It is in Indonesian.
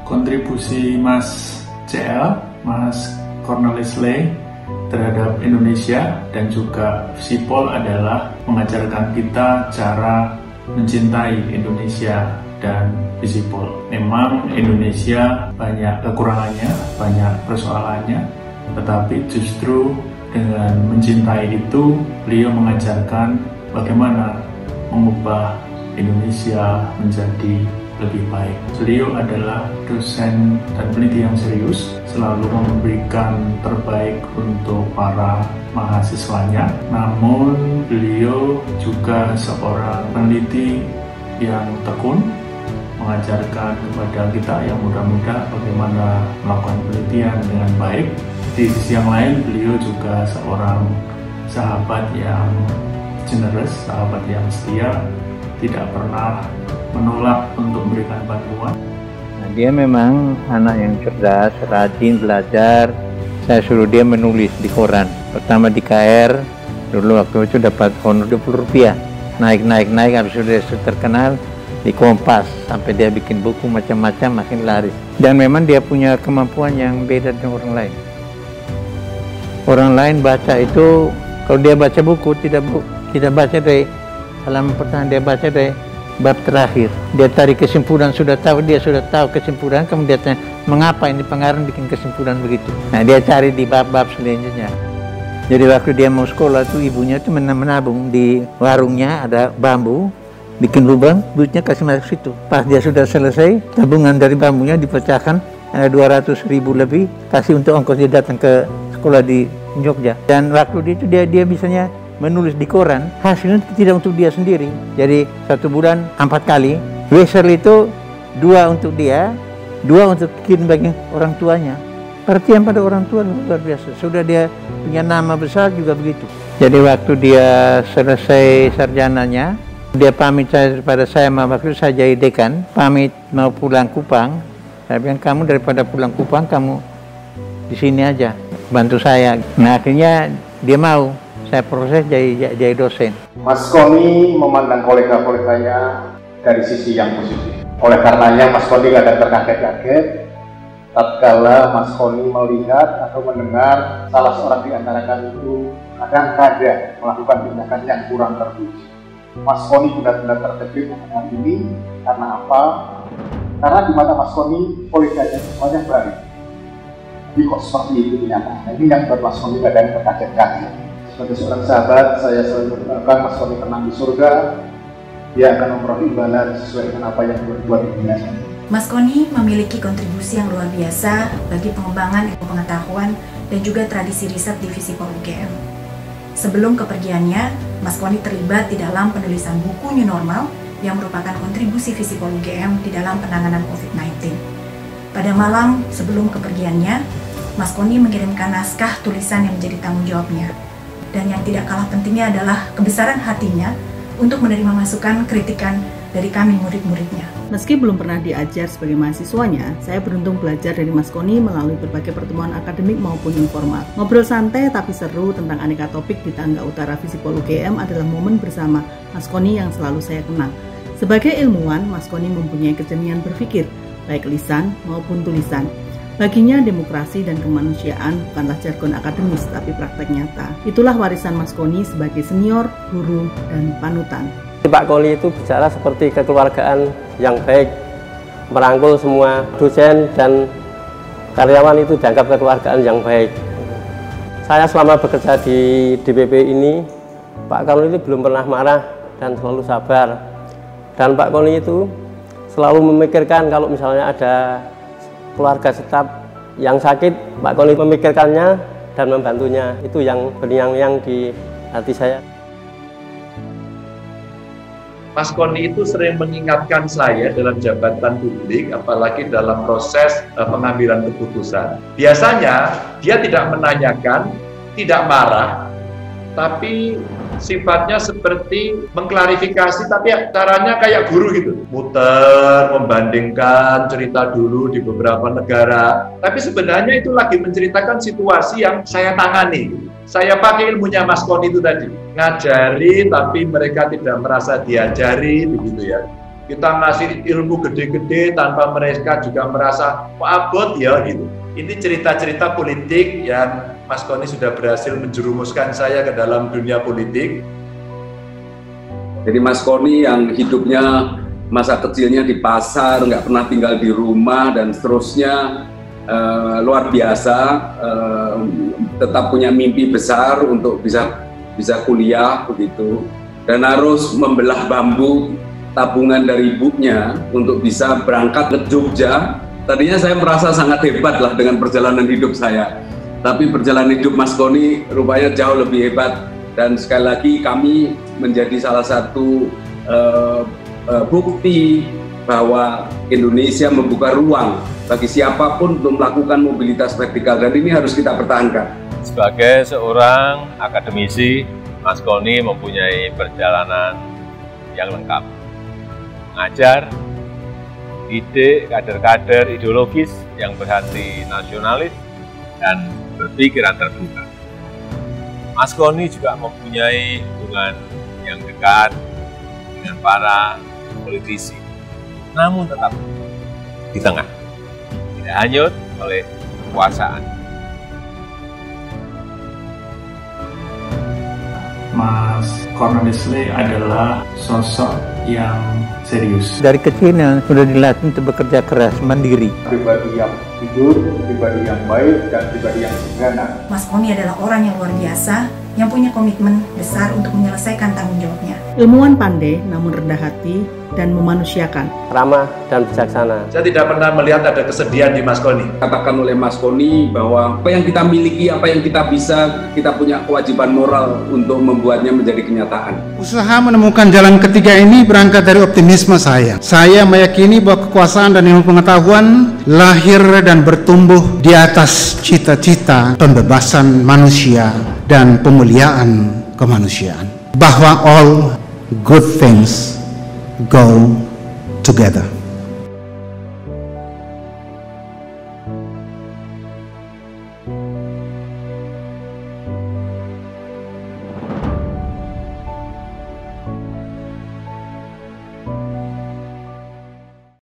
kontribusi Mas CL, Mas Cornelis Ley terhadap Indonesia dan juga Visipol adalah mengajarkan kita cara mencintai Indonesia dan Visipol. Memang Indonesia banyak kekurangannya, banyak persoalannya, tetapi justru dengan mencintai itu, beliau mengajarkan bagaimana mengubah Indonesia menjadi lebih baik. Beliau adalah dosen dan peneliti yang serius, selalu memberikan terbaik untuk para mahasiswanya. Namun beliau juga seorang peneliti yang tekun, mengajarkan kepada kita yang muda-muda bagaimana melakukan penelitian dengan baik. Di sisi yang lain, beliau juga seorang sahabat yang generous, sahabat yang setia, tidak pernah menolak untuk memberikan bantuan. Nah, dia memang anak yang cerdas, rajin belajar. Saya suruh dia menulis di koran. Pertama di KR, dulu waktu itu dapat honor Rp20. Naik, habis sudah terkenal di Kompas. Sampai dia bikin buku macam-macam, makin laris. Dan memang dia punya kemampuan yang beda dengan orang lain. Orang lain baca itu, kalau dia baca buku, tidak baca dari halaman pertama, dia baca dari bab terakhir. Dia tarik kesimpulan, dia sudah tahu kesimpulan, kemudian dia tanya, mengapa ini pengarang bikin kesimpulan begitu. Nah, dia cari di bab-bab selanjutnya. Jadi waktu dia mau sekolah tuh ibunya tuh menabung di warungnya, ada bambu, bikin lubang, duitnya kasih masuk situ. Pas dia sudah selesai, tabungan dari bambunya dipecahkan, ada 200.000 lebih, kasih untuk ongkos dia datang ke sekolah di Jogja. Dan waktu itu dia bisanya menulis di koran, hasilnya tidak untuk dia sendiri. Jadi 1 bulan 4 kali. Wesel itu 2 untuk dia, 2 untuk kirim bagi orang tuanya. Perhatian pada orang tua luar biasa. Sudah dia punya nama besar juga begitu. Jadi waktu dia selesai sarjananya, dia pamit kepada saya, waktu saya jadi dekan, pamit mau pulang Kupang. Saya bilang, kamu daripada pulang Kupang, kamu di sini aja, bantu saya. Nah, akhirnya dia mau. Saya proses jadi dosen. Mas Koni memandang kolega-koleganya dari sisi yang positif. Oleh karenanya Mas Koni kadang terkaget-kaget tatkala Mas Koni melihat atau mendengar salah seorang di antara kami itu kadang-kadang melakukan tindakan yang kurang terpuji. Mas Koni benar-benar terkejut dengan ini. Karena apa? Karena di mata Mas Koni koleganya semuanya baik. Jadi kok seperti itu kenyataannya. Ini yang buat Mas Koni kadang terkaget-kaget. Sebagai seorang sahabat, saya selalu berdoakan Mas Koni tenang di surga. Dia akan memperoleh imbalan sesuai dengan apa yang berbuat di dunia. Mas Koni memiliki kontribusi yang luar biasa bagi pengembangan ilmu pengetahuan dan juga tradisi riset di Visipol UGM. Sebelum kepergiannya, Mas Koni terlibat di dalam penulisan buku New Normal yang merupakan kontribusi Visipol UGM di dalam penanganan COVID-19. Pada malam sebelum kepergiannya, Mas Koni mengirimkan naskah tulisan yang menjadi tanggung jawabnya. Dan yang tidak kalah pentingnya adalah kebesaran hatinya untuk menerima masukan kritikan dari kami murid-muridnya. Meski belum pernah diajar sebagai mahasiswanya, saya beruntung belajar dari Mas Koni melalui berbagai pertemuan akademik maupun informal. Ngobrol santai tapi seru tentang aneka topik di Tangga Utara Visipol UGM adalah momen bersama Mas Koni yang selalu saya kenang. Sebagai ilmuwan, Mas Koni mempunyai kejernihan berpikir, baik lisan maupun tulisan. Baginya demokrasi dan kemanusiaan bukanlah jargon akademis, tapi praktek nyata. Itulah warisan Mas Koni sebagai senior, guru, dan panutan. Pak Koni itu bicara seperti kekeluargaan yang baik, merangkul semua dosen dan karyawan itu dianggap kekeluargaan yang baik. Saya selama bekerja di DPP ini, Pak Koni itu belum pernah marah dan selalu sabar. Dan Pak Koni itu selalu memikirkan kalau misalnya ada keluarga staf yang sakit, Pak Koni memikirkannya dan membantunya. Itu yang bernyanyi di hati saya. Mas Koni itu sering mengingatkan saya dalam jabatan publik, apalagi dalam proses pengambilan keputusan. Biasanya dia tidak menanyakan, tidak marah, tapi sifatnya seperti mengklarifikasi, tapi caranya kayak guru gitu. Muter, membandingkan cerita dulu di beberapa negara. Tapi sebenarnya itu lagi menceritakan situasi yang saya tangani. Saya pakai ilmunya Mas Koni itu tadi. Ngajari, tapi mereka tidak merasa diajari, begitu ya. kita ngasih ilmu gede-gede tanpa mereka juga merasa kok abot ya gitu. Ini cerita-cerita politik yang Mas Koni sudah berhasil menjerumuskan saya ke dalam dunia politik. Jadi Mas Koni yang hidupnya masa kecilnya di pasar, nggak pernah tinggal di rumah dan seterusnya, luar biasa, tetap punya mimpi besar untuk bisa kuliah begitu, dan harus membelah bambu tabungan dari ibunya untuk bisa berangkat ke Jogja. Tadinya saya merasa sangat hebat lah dengan perjalanan hidup saya, tapi perjalanan hidup Mas Koni rupanya jauh lebih hebat, dan sekali lagi kami menjadi salah satu bukti bahwa Indonesia membuka ruang bagi siapapun untuk melakukan mobilitas vertikal, dan ini harus kita pertahankan. Sebagai seorang akademisi, Mas Koni mempunyai perjalanan yang lengkap. Mengajar, ide kader-kader ideologis yang berhati nasionalis dan berpikiran terbuka. Mas Koni juga mempunyai hubungan yang dekat dengan para politisi, namun tetap di tengah, tidak hanyut oleh kekuasaan. Mas Cornelis Lee adalah sosok yang serius. Dari kecilnya sudah dilatih untuk bekerja keras, mandiri. Pribadi yang jujur, pribadi yang baik, dan pribadi yang sederhana. Mas Koni adalah orang yang luar biasa, yang punya komitmen besar untuk menyelesaikan tanggung jawabnya. Ilmuwan pandai namun rendah hati dan memanusiakan. Ramah dan bijaksana. Saya tidak pernah melihat ada kesedihan di Mas Koni. Katakan oleh Mas Koni bahwa apa yang kita miliki, apa yang kita bisa, kita punya kewajiban moral untuk membuatnya menjadi kenyataan. Usaha menemukan jalan ketiga ini berangkat dari optimisme saya. Saya meyakini bahwa kekuasaan dan ilmu pengetahuan lahir dan bertumbuh di atas cita-cita pembebasan manusia dan pemuliaan kemanusiaan. Bahwa all good things go together.